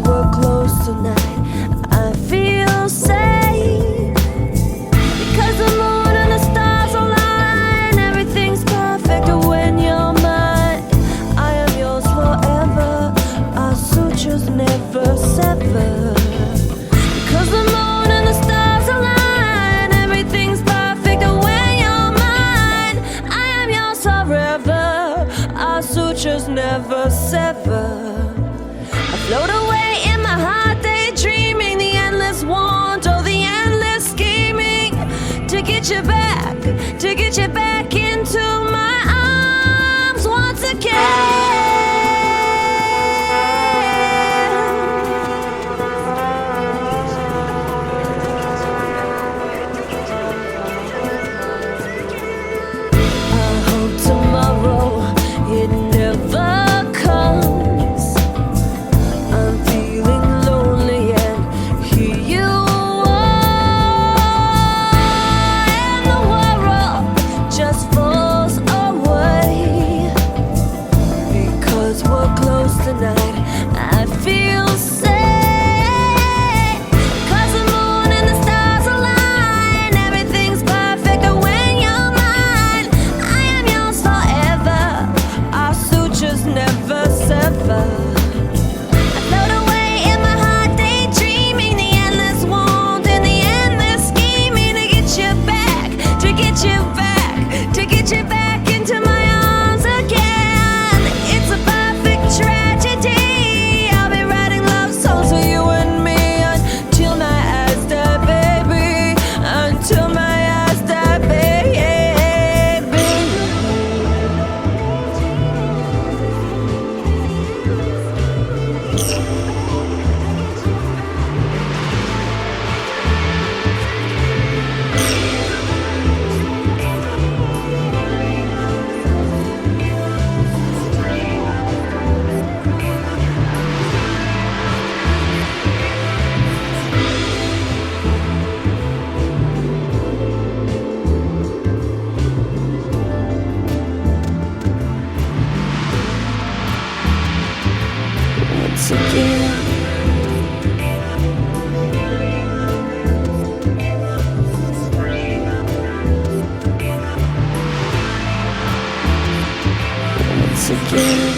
we're close tonight, I feel safe. Because the moon and the stars align, everything's perfect when you're mine. I am yours forever, our sutures never sever. Because the moon and the stars align, everything's perfect when you're mine. I am yours forever, our sutures never sever. I float away in my heart, daydreaming, the endless want, oh, the endless scheming, to get you back into my arms once again. I hope tomorrow it never comes. I'm feeling lonely and here you are, and the world just falls away. Because we're close tonight, I feel safe. Cause the moon and the stars align, everything's perfect when you're mine. I am yours forever, our sutures never sever. I float away in my heart, daydreaming, the endless want and the endless scheming, to get you back into my arms again. It's a perfect tragedy. I'll be writing love songs for you and me until my eyes die, baby. Until my eyes die, baby. Once again. Once again.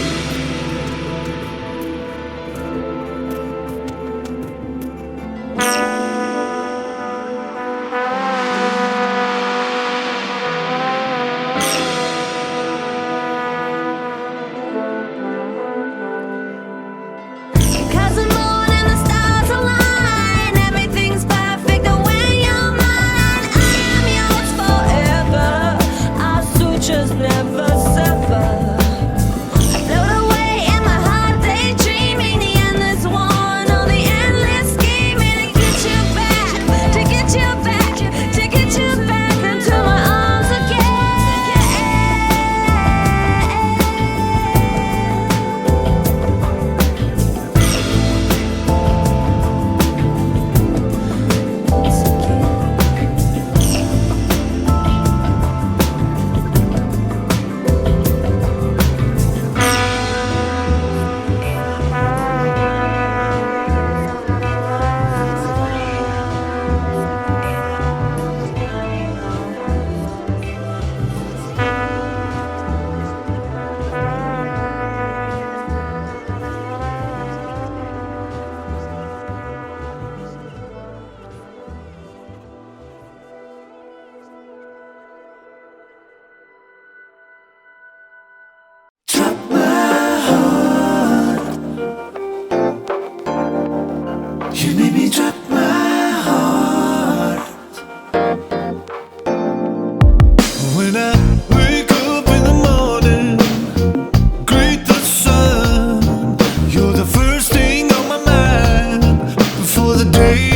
Cause the moon and the stars align, everything's perfect when you're mine. I am yours forever, our sutures never sever. I float away in my heart, daydreaming, the endless want, oh, the endless scheming, to get you back into my arms again. Drop my heart. You made me drop my heart. When I wake up in the morning, greet the sun. You're the first thing on my mind before the day